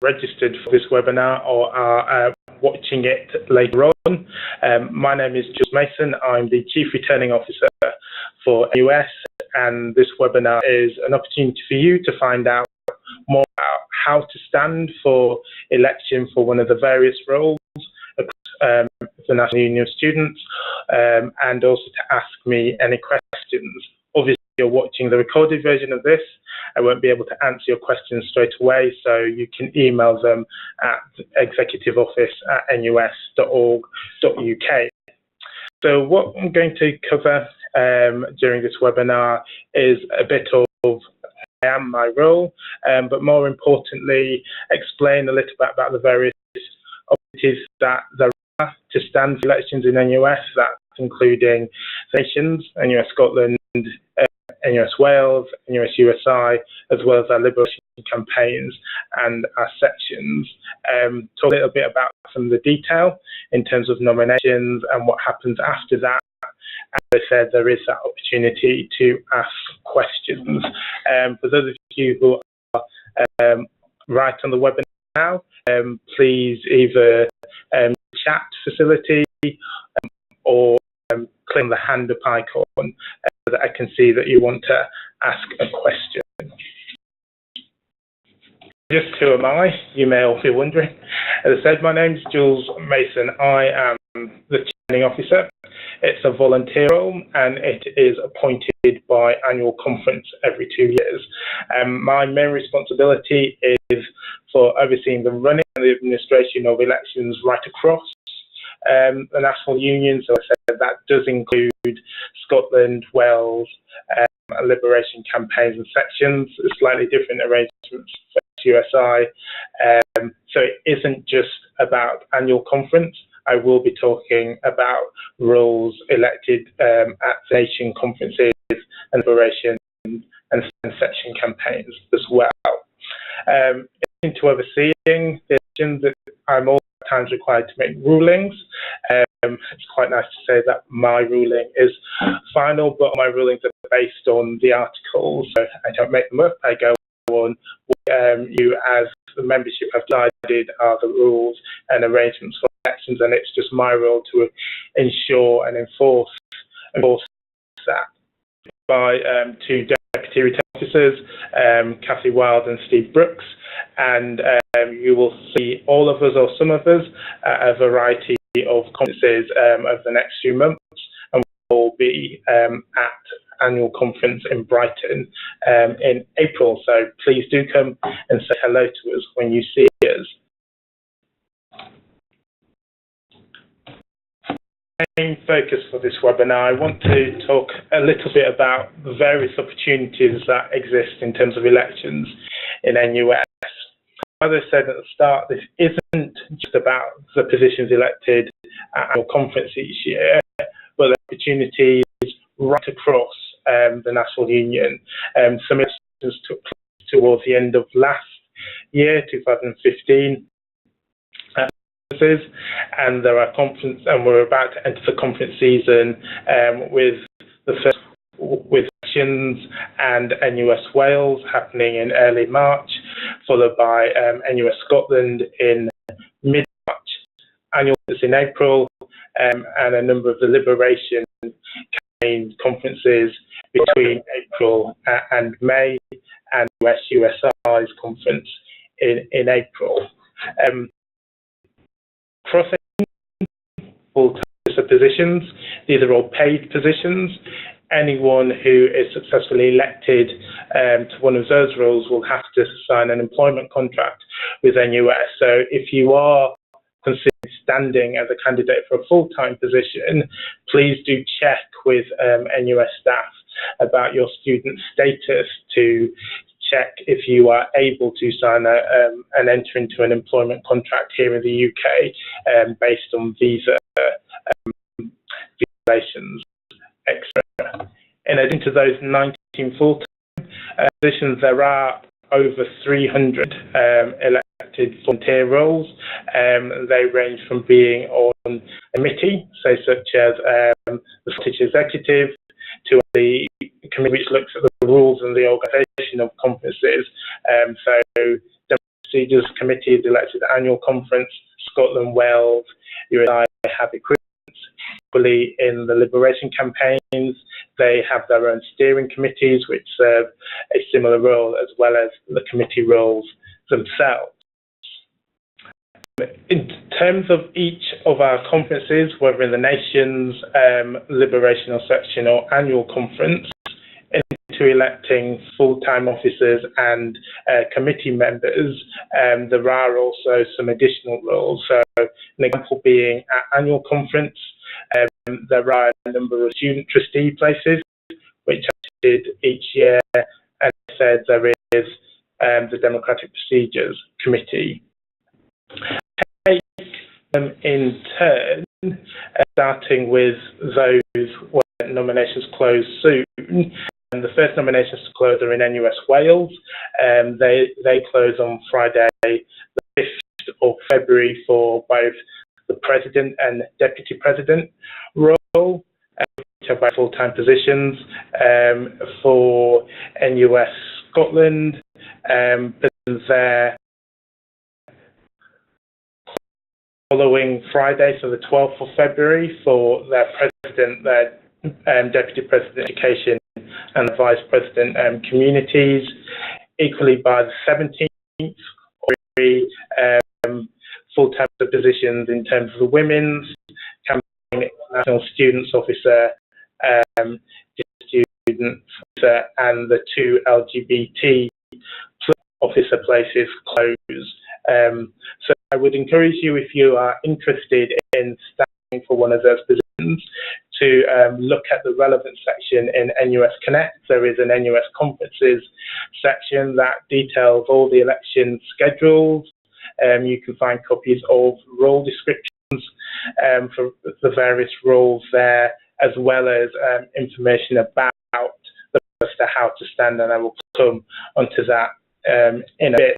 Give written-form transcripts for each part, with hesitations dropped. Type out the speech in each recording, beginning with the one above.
registered for this webinar or are watching it later on. My name is Jules Mason. I'm the Chief Returning Officer for NUS, and this webinar is an opportunity for you to find out more about how to stand for election for one of the various roles across the National Union of Students, and also to ask me any questions. Obviously, you're watching the recorded version of this. I won't be able to answer your questions straight away, so you can email them at executiveoffice@nus.org.uk. So what I'm going to cover during this webinar is a bit of I am, my role, but more importantly, explain a little bit about the various opportunities that there are to stand for elections in NUS, that's including nations, NUS Scotland, NUS Wales, NUS USI, as well as our liberation campaigns and our sections. Talk a little bit about some of the detail in terms of nominations and what happens after that. As I said, there is that opportunity to ask questions. For those of you who are right on the webinar now, please either chat facility or click on the hand up icon so that I can see that you want to ask a question. Just who am I? You may all be wondering. As I said, my name is Jules Mason. I am the Training Officer. It's a volunteer role and it is appointed by annual conference every 2 years. My main responsibility is for overseeing the running and the administration of elections right across the National Union. So I said that does include Scotland, Wales, liberation campaigns and sections, slightly different arrangements for USI. So it isn't just about annual conference. I will be talking about roles elected at nation conferences and liberation and section campaigns as well. Into overseeing the elections, I'm all times required to make rulings. It's quite nice to say that my ruling is final, but my rulings are based on the articles, so I don't make them up. I go on what you as the membership have decided are the rules and arrangements for elections, and it's just my role to ensure and enforce that. By two deputy returning officers, Kathy Wild and Steve Brooks, and you will see all of us or some of us at a variety of conferences over the next few months, and we'll be at annual conference in Brighton in April. So please do come and say hello to us when you see us. Main focus for this webinar, I want to talk a little bit about the various opportunities that exist in terms of elections in NUS. As I said at the start, this isn't just about the positions elected at our conference each year, but the opportunities right across the National Union. Some elections took place towards the end of last year, 2015. And there are conference, and we're about to enter the conference season with the first with elections and NUS Wales happening in early March, followed by NUS Scotland in mid-March, annual in April, and a number of the liberation campaign conferences between April and May, and USI's conference in April. Crossing full-time positions, these are all paid positions. Anyone who is successfully elected to one of those roles will have to sign an employment contract with NUS. So if you are considering standing as a candidate for a full-time position, please do check with NUS staff about your student status to check if you are able to sign and enter into an employment contract here in the UK based on visa regulations, etc. In addition to those 19 full-time positions, there are over 300 elected volunteer roles. They range from being on a committee, so such as the Scottish Executive, to the committee which looks at the rules and the organisation of conferences, so Procedures Committee is elected annual conference. Scotland, Wales, USA have equivalents. Equally, in the liberation campaigns, they have their own steering committees which serve a similar role, as well as the committee roles themselves. In terms of each of our conferences, whether in the Nations, Liberational Section or Annual Conference, into electing full-time officers and committee members, there are also some additional roles. So an example being at Annual Conference, there are a number of student trustee places, which I did each year, and I said there is the Democratic Procedures Committee. In turn, starting with those where nominations close soon. And the first nominations to close are in NUS Wales. They close on Friday, the 5th of February, for both the President and Deputy President role, which are both full-time positions. For NUS Scotland, they're following Friday, so the 12th of February, for their President, their Deputy President Education and the Vice President Communities. Equally, by the 17th, full-time positions in terms of the Women's Campaign, National Students Officer, Student Officer, and the 2 LGBT officer places close. So I would encourage you, if you are interested in standing for one of those positions, to look at the relevant section in NUS Connect. There is an NUS Conferences section that details all the election schedules. You can find copies of role descriptions for the various roles there, as well as information about as to how to stand, and I will come onto that in a bit.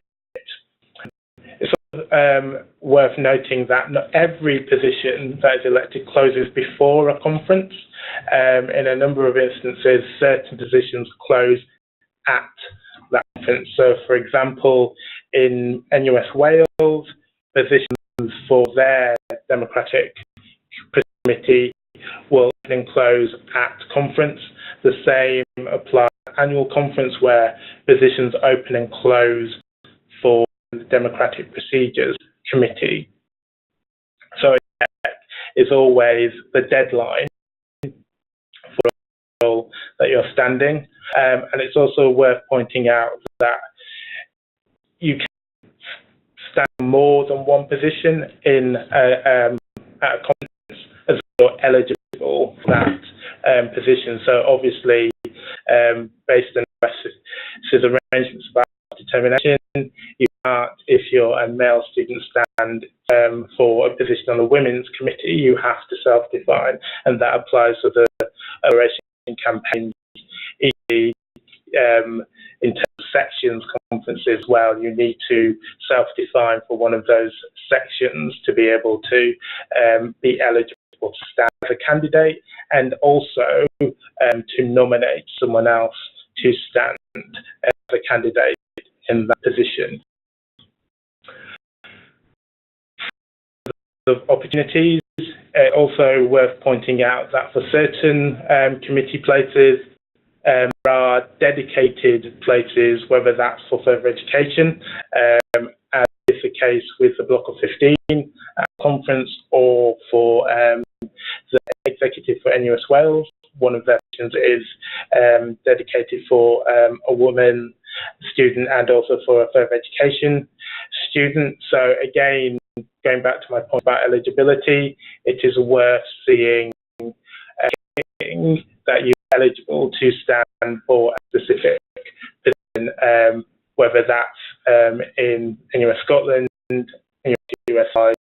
It's worth noting that not every position that is elected closes before a conference. In a number of instances, certain positions close at that conference. So, for example, in NUS Wales, positions for their Democratic Committee will then close at conference. The same applies to Annual Conference, where positions open and close for the Democratic Procedures Committee. So it's always the deadline for the role that you're standing. And it's also worth pointing out that you can stand more than one position in at a conference as you're eligible for that position. So obviously, based on US's arrangements about determination, you can't, if you're a male student, stand for a position on the Women's Committee. You have to self-define, and that applies to the election campaigns. In terms of sections conferences as well, you need to self-define for one of those sections to be able to be eligible to stand as a candidate, and also to nominate someone else to stand as a candidate in that position. Of opportunities, also worth pointing out that for certain committee places, there are dedicated places, whether that's for further education, as is the case with the Block of 15 conference, or for the executive for NUS Wales. One of their positions is dedicated for a woman student and also for a further education student. So again, going back to my point about eligibility, it is worth seeing that you're eligible to stand for a specific position, whether that's in NUS Scotland, NUS USA,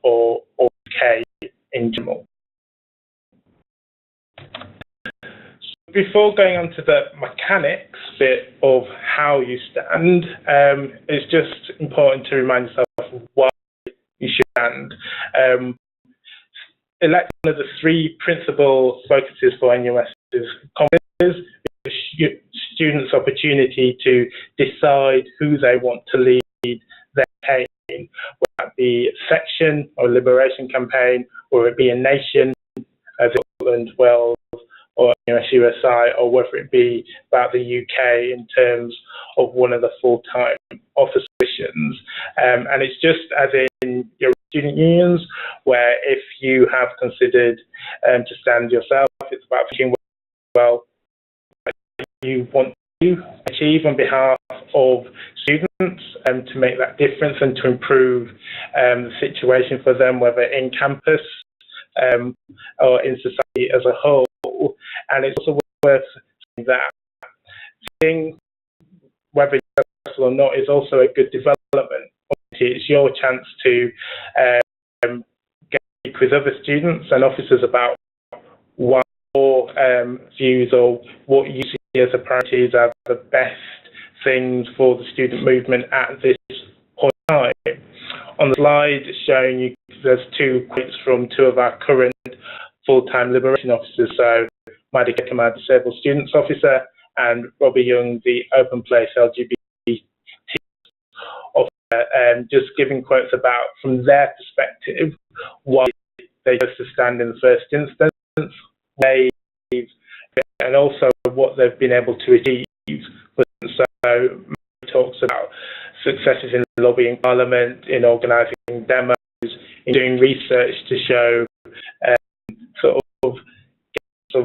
or UK in general. Before going on to the mechanics bit of how you stand, it's just important to remind yourself of why you should stand. Elect one of the 3 principal focuses for NUS's conferences is students' opportunity to decide who they want to lead their campaign, whether that be section or liberation campaign, or it be a nation, as Scotland, Wales, or USI, or whether it be about the UK in terms of one of the full-time office positions. And it's just as in your student unions, where if you have considered to stand yourself, it's about thinking, well, you want to achieve on behalf of students to make that difference and to improve the situation for them, whether in campus or in society as a whole. And it's also worth saying that seeing whether you're successful or not is also a good development. It's your chance to speak with other students and officers about what your views or what you see as the priorities are the best things for the student movement at this point in time. On the slide showing you, there's two quotes from two of our current full-time liberation officers, so Maddie Gekema, Disabled Students Officer, and Robbie Young, the Open Place LGBT officer, just giving quotes about, from their perspective, why they chose to stand in the first instance, and also what they've been able to achieve. So Maddie talks about successes in lobbying Parliament, in organising demos, in doing research to show sort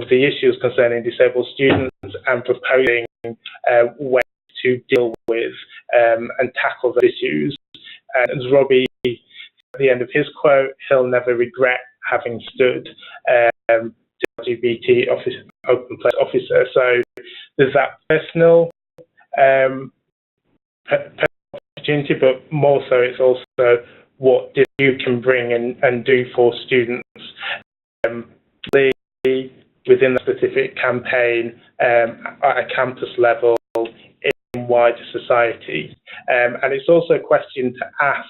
of the issues concerning disabled students and proposing ways to deal with and tackle the issues. And as Robbie, at the end of his quote, he'll never regret having stood to LGBT open place officer. So there's that personal opportunity, but more so it's also what you can bring and do for students within the specific campaign at a campus level in wider society. And it's also a question to ask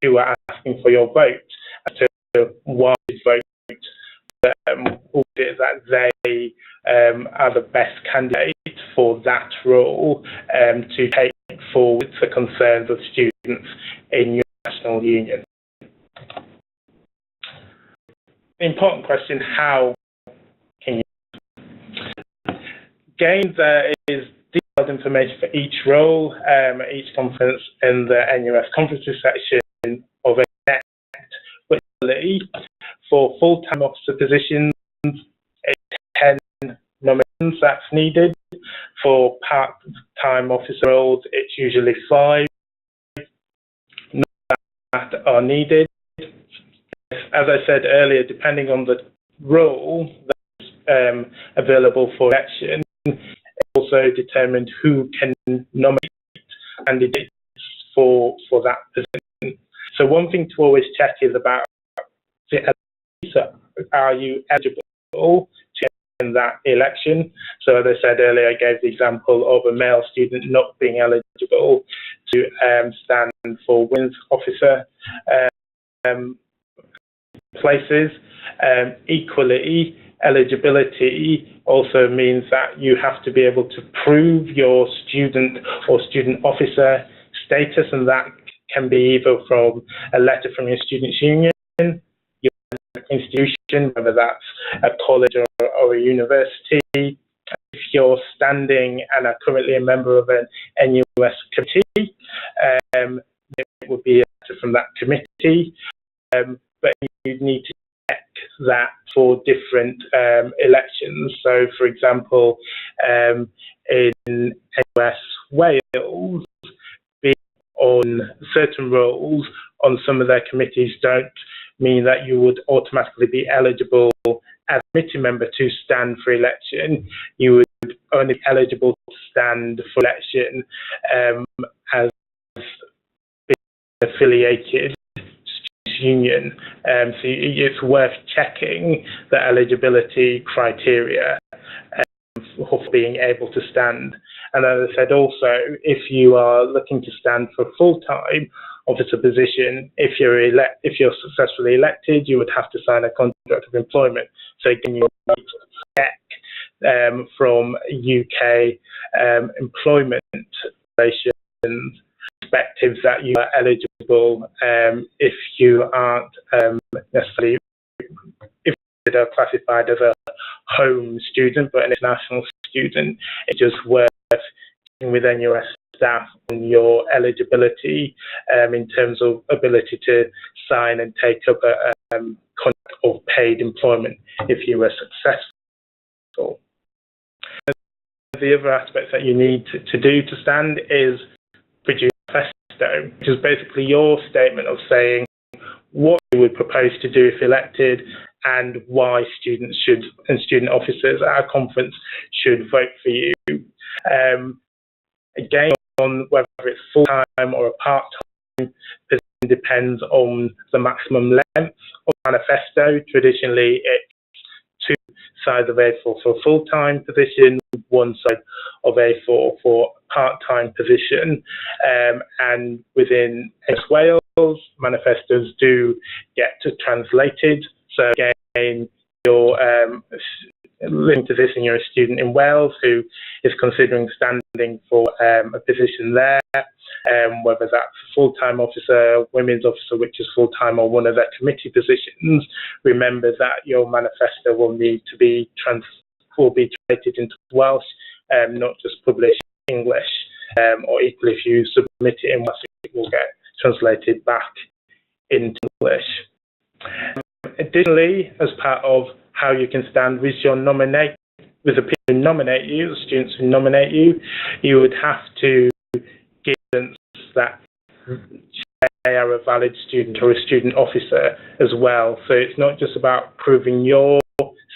who are asking for your vote as to why you vote, that they are the best candidate for that role to take forward the concerns of students in your national union. The important question, how can you? Again, there is detailed information for each role at each conference in the NUS conferences section of it. For full-time officer positions, it's 10 nominations that's needed. For part-time officer roles, it's usually 5 that are needed. As I said earlier, depending on the role that's available for election, it also determined who can nominate candidates for that position. So one thing to always check is about are you eligible to in that election? So as I said earlier, I gave the example of a male student not being eligible to stand for women's officer places. Equally, eligibility also means that you have to be able to prove your student or student officer status, and that can be either from a letter from your students' union, your institution, whether that's a college or a university. If you're standing and are currently a member of an NUS committee, it would be a letter from that committee. But you need to check that for different elections. So, for example, in NUS Wales, being on certain roles on some of their committees don't mean that you would automatically be eligible as a committee member to stand for election. You would only be eligible to stand for election as being affiliated union. So it's worth checking the eligibility criteria for being able to stand. And as I said also, if you are looking to stand for a full-time officer position, if you're successfully elected, you would have to sign a contract of employment. So again, you need to check from UK employment regulations, perspectives that you are eligible if you aren't necessarily classified as a home student but an international student. It's just worth checking with NUS staff on your eligibility in terms of ability to sign and take up a contract of paid employment if you were successful. The other aspects that you need to do to stand is produce a manifesto, which is basically your statement of saying what you would propose to do if elected and why students should and student officers at our conference should vote for you. Again, on whether it's full-time or a part-time position depends on the maximum length of manifesto. Traditionally, it's 2 sides of A4 for a full-time position, 1 side of A4 for a part-time position. And within NUS Wales, manifestos do get translated. So again, you're linked to this and you're a student in Wales who is considering standing for a position there, whether that's full-time officer, women's officer, which is full-time, or one of their committee positions. Remember that your manifesto will need to be translated into Welsh, not just published in English, or equally if you submit it in Welsh, it will get translated back into English. Additionally, as part of how you can stand with the people who nominate you, the students who nominate you, you would have to give evidence that they are a valid student or a student officer as well. So it's not just about proving your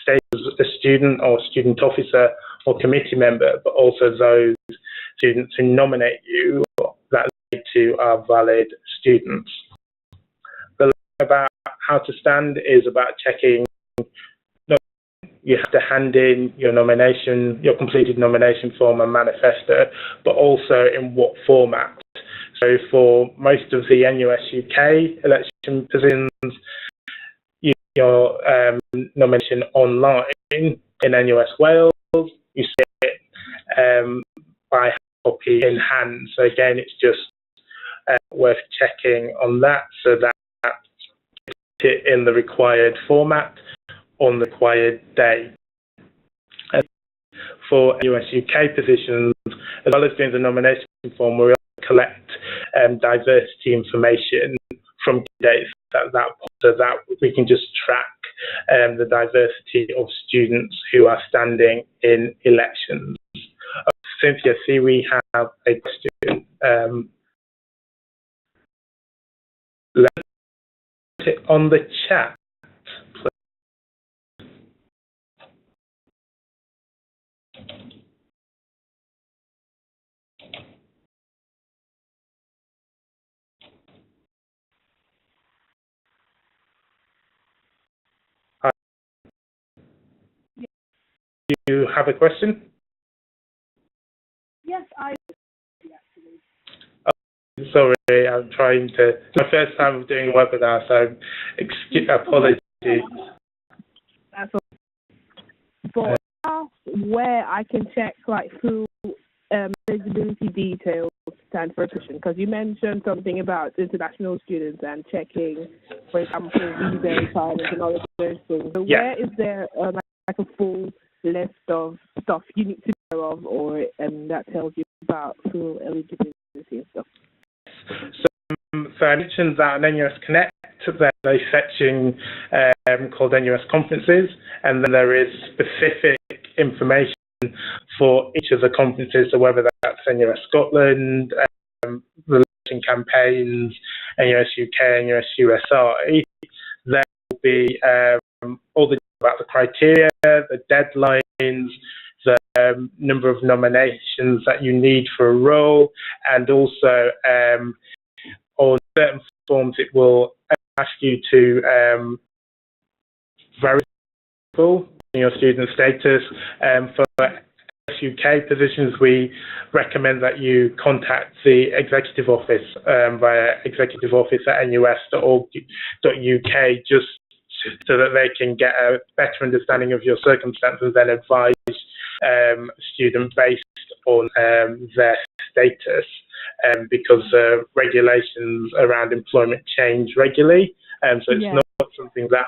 status as a student or student officer or committee member, but also those students who nominate you that they too are valid students. The about how to stand is about checking. You have to hand in your nomination, your completed nomination form and manifesto, but also in what format. So for most of the NUS UK election positions, your nomination online in NUS Wales, you see it by copy in hand. So again, it's just worth checking on that so that it in the required format on the required day. And for NUS UK positions, as well as doing the nomination form, we also collect diversity information from candidates so that we can just track the diversity of students who are standing in elections. Cynthia, see we have a question. Let's put it on the chat. Do you have a question? Yes, I do, actually. Oh, sorry, I'm trying to. It's my first time doing a webinar, so apologies. That's all. But where I can check like through eligibility details to stand for a position, because you mentioned something about international students and checking, for example, visa requirements and all of those things. So Yeah. where is there like a full list of stuff you need to know of, or that tells you about full eligibility and stuff? So I mentioned that on NUS Connect, there's a section called NUS Conferences, and then there is specific information for each of the conferences, so whether that's NUS Scotland, election campaigns, NUS UK, NUS USI, there will be all the about the criteria, the deadlines, the number of nominations that you need for a role, and also on certain forms it will ask you to verify your student status. For UK positions, we recommend that you contact the executive office via executiveoffice@nus.org.uk, just so that they can get a better understanding of your circumstances and advise student based on their status, because regulations around employment change regularly, so it's not something that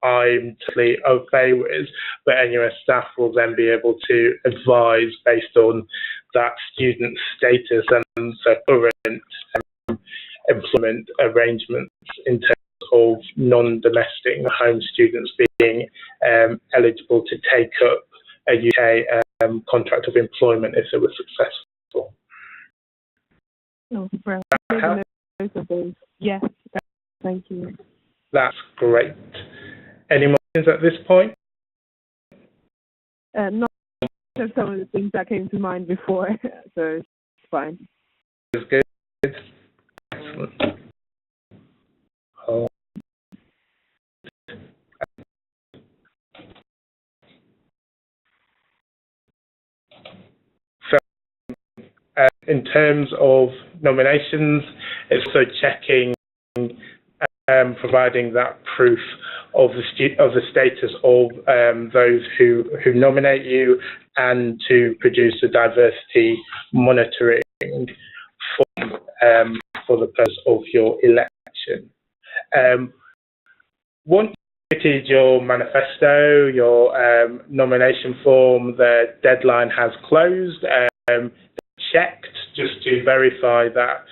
I'm totally okay with, but NUS staff will then be able to advise based on that student status and their current employment arrangements in terms of non-domestic home students being eligible to take up a UK contract of employment if they were successful. Oh, brilliant. Yes, thank you. That's great. Any more questions at this point? Not just some of the things that came to mind before, so it's fine. That's good. Excellent. In terms of nominations, it's also checking, providing that proof of the status of those who nominate you, and to produce a diversity monitoring form for the purpose of your election. Once you submitted your manifesto, your nomination form, the deadline has closed. Checked just to verify that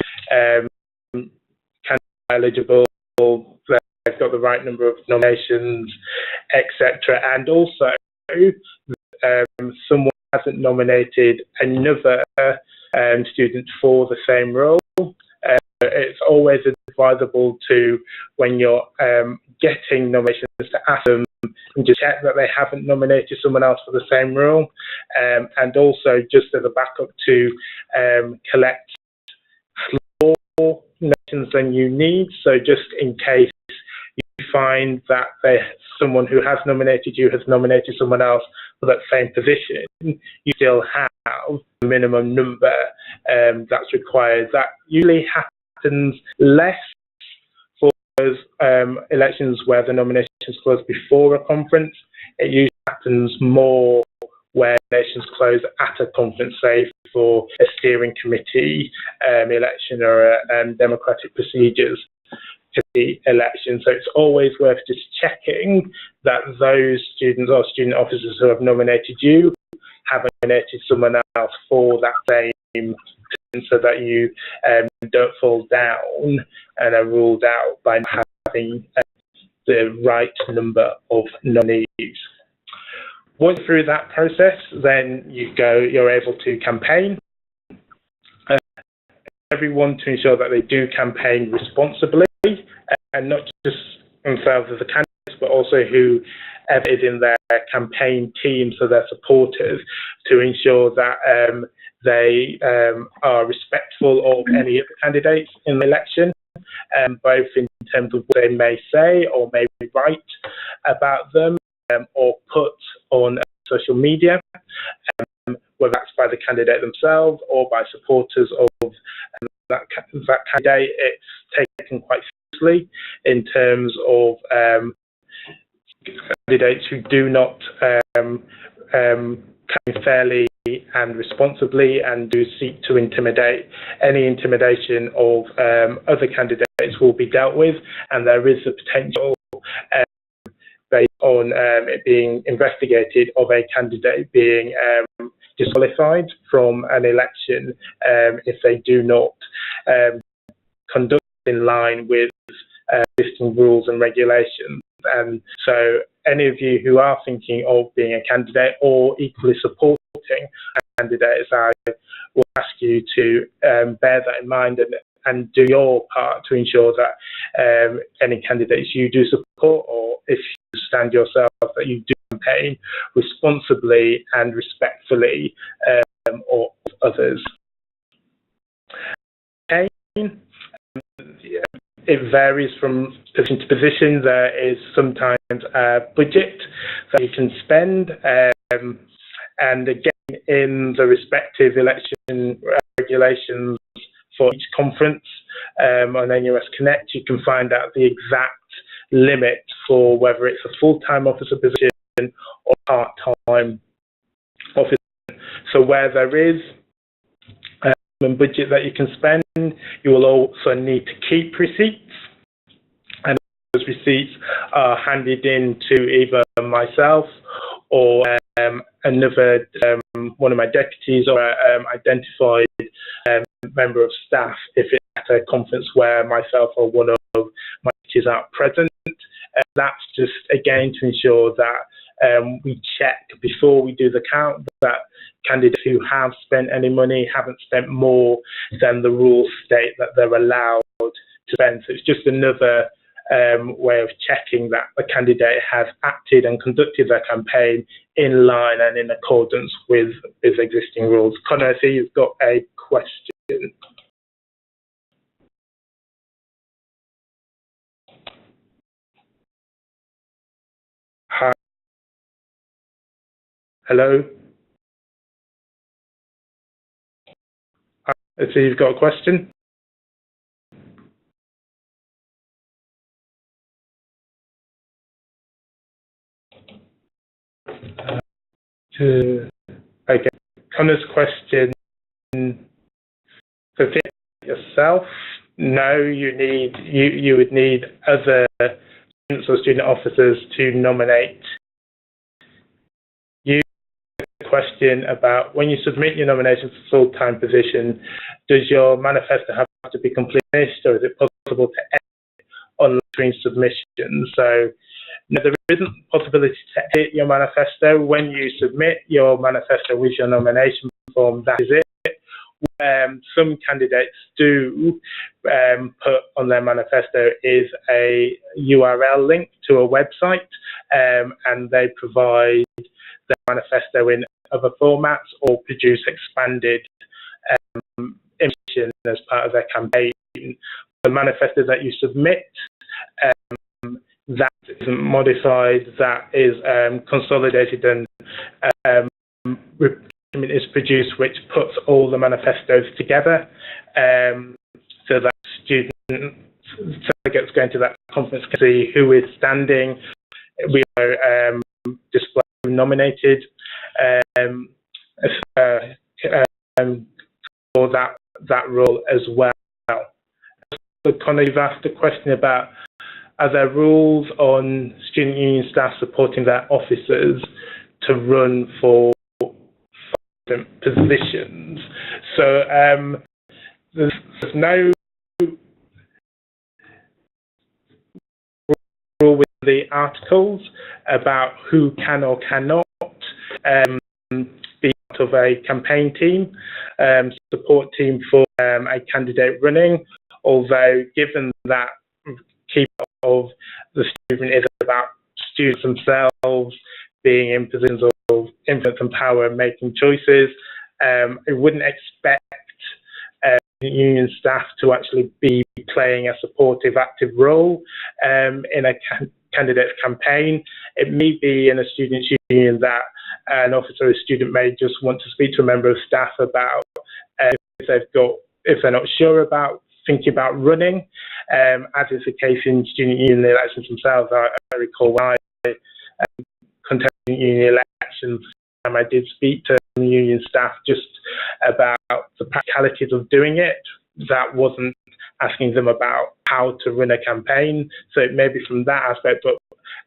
candidates are eligible, they've got the right number of nominations, etc. And also, someone hasn't nominated another student for the same role. It's always advisable to, when you're getting nominations, to ask them and just check that they haven't nominated someone else for the same role, and also just as a backup to collect more nominations than you need. So just in case you find that someone who has nominated you has nominated someone else for that same position, you still have the minimum number that's required. That usually happens less for those elections where the nominations close before a conference. It usually happens more where nominations close at a conference, say for a steering committee election or a democratic procedures committee election. So it's always worth just checking that those students or student officers who have nominated you have nominated someone else for that same, so that you don't fall down and are ruled out by not having the right number of nominees. Once through that process, then you're able to campaign. Everyone to ensure that they do campaign responsibly, and not just themselves as a candidate, but also whoever is in their campaign team, so their supporters, to ensure that they are respectful of any of the candidates in the election, both in terms of what they may say or may write about them, or put on social media, whether that's by the candidate themselves or by supporters of that candidate. It's taken quite seriously in terms of candidates who do not campaign fairly and responsibly and do seek to intimidate. Any intimidation of other candidates will be dealt with, and there is the potential, based on it being investigated, of a candidate being disqualified from an election if they do not conduct in line with existing rules and regulations. And so any of you who are thinking of being a candidate or equally supporting a candidate, I will ask you to bear that in mind and do your part to ensure that any candidates you do support, or if you stand yourself, that you do campaign responsibly and respectfully of others. Okay. It varies from position to position. There is sometimes a budget that you can spend, and again, in the respective election regulations for each conference on NUS Connect, you can find out the exact limit for whether it's a full-time officer position or part-time officer. So where there is maximum budget that you can spend. You will also need to keep receipts, and those receipts are handed in to either myself or another one of my deputies or identified member of staff if it's at a conference where myself or one of my teachers are present. That's just again to ensure that we check before we do the count that candidates who have spent any money haven't spent more than the rules state that they're allowed to spend. So it's just another way of checking that the candidate has acted and conducted their campaign in line and in accordance with existing rules. Connor, I see you've got a question. Hi. Hello. I see you've got a question. Okay, Connor's question for yourself. No, you would need other students or student officers to nominate you. Question about when you submit your nomination for full-time position, does your manifesto have to be completed, or is it possible to edit on between submissions? So no, there isn't possibility to edit your manifesto. When you submit your manifesto with your nomination form, that is it. Some candidates do put on their manifesto is a URL link to a website, and they provide their manifesto in other formats or produce expanded information as part of their campaign. The manifesto that you submit, that isn't modified, that is consolidated and is produced, which puts all the manifestos together, so that delegates going to that conference can see who is standing. We are displaying nominated for that role as well. So Connor, you've asked a question about, are there rules on student union staff supporting their officers to run for different positions? So there's no rule with the articles about who can or cannot be part of a campaign team, support team for a candidate running, although given that key part of the student is about students themselves being in positions of influence and power and making choices, I wouldn't expect union staff to actually be playing a supportive, active role in a candidate's campaign. It may be in a student's union that an officer or a student may just want to speak to a member of staff about if they're not sure about thinking about running, as is the case in student union elections themselves. I recall when I contested union elections, I did speak to union staff just about the practicalities of doing it. That wasn't asking them about how to run a campaign. So it may be from that aspect, but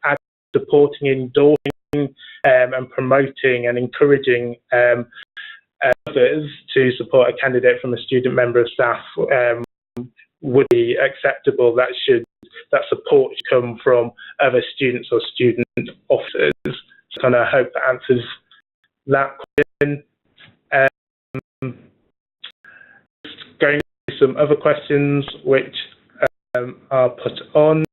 as supporting, endorsing and promoting and encouraging others to support a candidate from a student member of staff would be acceptable. That support should come from other students or student officers. So I hope that answers that question. Going to some other questions which are put on.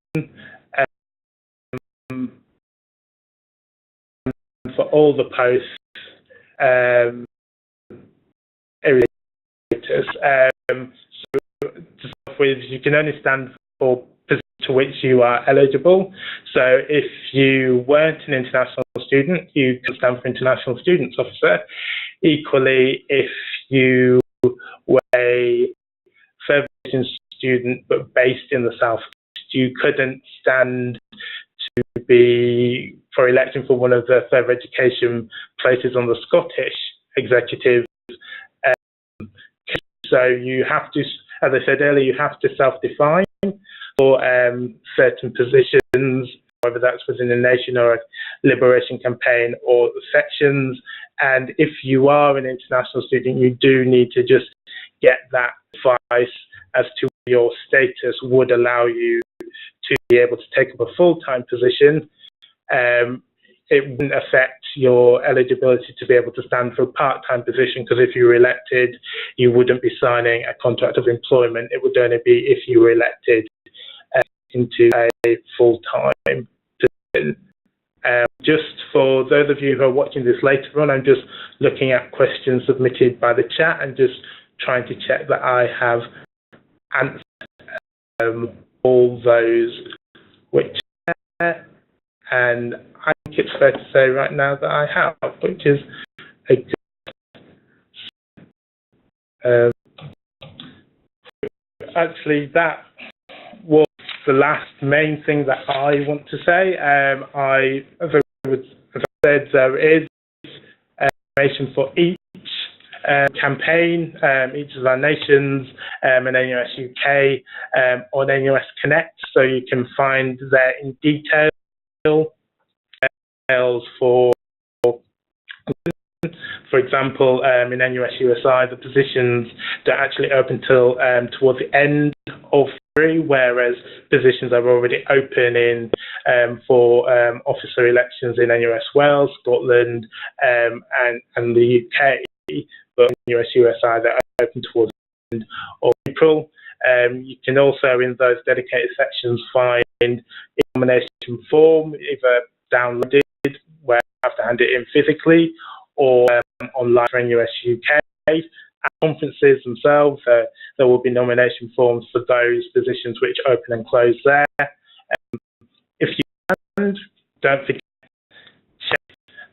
For all the posts, so to start with, you can only stand for positions to which you are eligible. So if you weren't an international student, you can stand for International Students Officer. Equally, if you were a further education student but based in the South East, you couldn't stand to be for election for one of the further education places on the Scottish executive. So you have to, as I said earlier, you have to self-define for certain positions, whether that's within a nation or a liberation campaign or sections. And if you are an international student, you do need to just get that advice as to your status would allow you to be able to take up a full-time position. It wouldn't affect your eligibility to be able to stand for a part-time position, because if you were elected, you wouldn't be signing a contract of employment. It would only be if you were elected into a full-time position. Just for those of you who are watching this later on, I'm just looking at questions submitted by the chat and just trying to check that I have answered all those which and I think it's fair to say right now that I have, which is a good. Actually, that was the last main thing that I want to say. As I said, there is information for each campaign, each of our nations, and NUS UK on NUS Connect, so you can find there in detail for example, in NUS USI, the positions don't actually open till towards the end of February, whereas positions are already open in for officer elections in NUS Wales, Scotland, and the UK. But in NUS USI, they're open towards the end of April. You can also, in those dedicated sections, find a nomination form, either downloaded, where you have to hand it in physically, or online for NUS UK. At conferences themselves, there will be nomination forms for those positions which open and close there. If you can, don't forget to check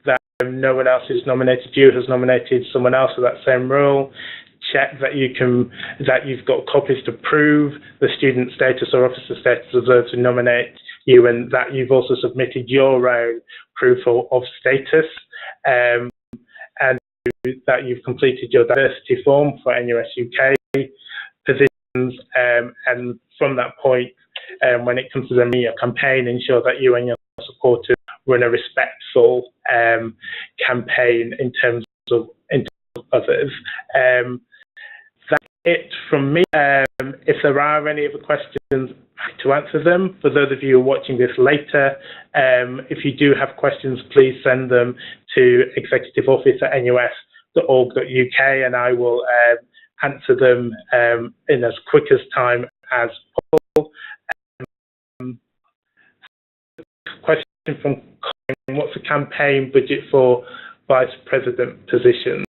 that no one else who's nominated you has nominated someone else with that same role. Check that you've got copies to prove the student status or officer status of those who nominate you, and that you've also submitted your own proof of status, and that you've completed your diversity form for NUS UK positions, and from that point, when it comes to the campaign, ensure that you and your supporters run a respectful campaign in terms of others. That's it from me. If there are any other questions, to answer them. For those of you who are watching this later, if you do have questions, please send them to executiveoffice@nus.org.uk, and I will answer them in as quick as time as possible. Question from Colin: what's the campaign budget for vice president positions?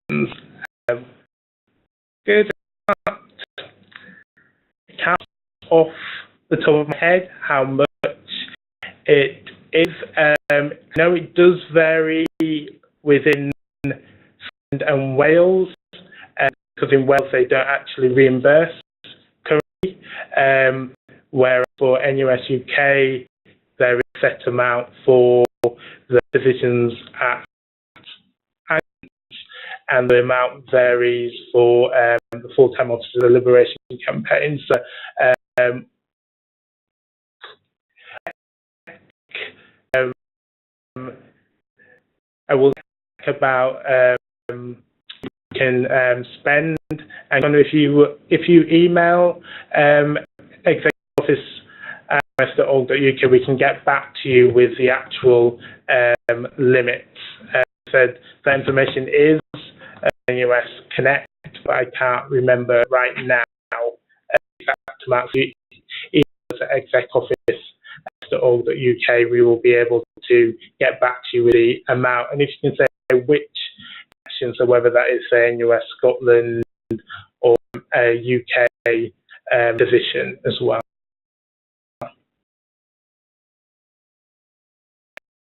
Good. Count off the top of my head how much it is. I know it does vary within Scotland and Wales, because in Wales they don't actually reimburse currently, whereas for NUS UK there is a set amount for the positions at, and the amount varies for the full-time officer liberation campaign. So I will talk about you can spend, and if you email executive office @nus.org.uk, we can get back to you with the actual limits. Said the information is NUS Connect, but I can't remember right now exact amounts. Email to execoffice@org.uk, we will be able to get back to you with the amount, and if you can say which section, so whether that is say NUS Scotland or a UK position as well.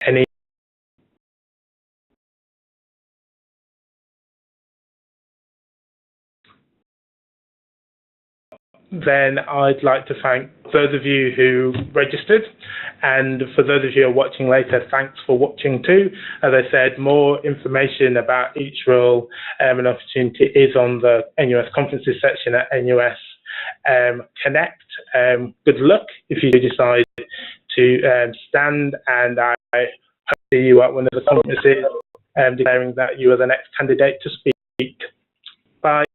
Any then I'd like to thank those of you who registered, and for those of you who are watching later, thanks for watching too. As I said, more information about each role and opportunity is on the NUS conferences section at NUS Connect. Good luck if you decide to stand, and I hope to see you at one of the conferences declaring that you are the next candidate to speak. Bye.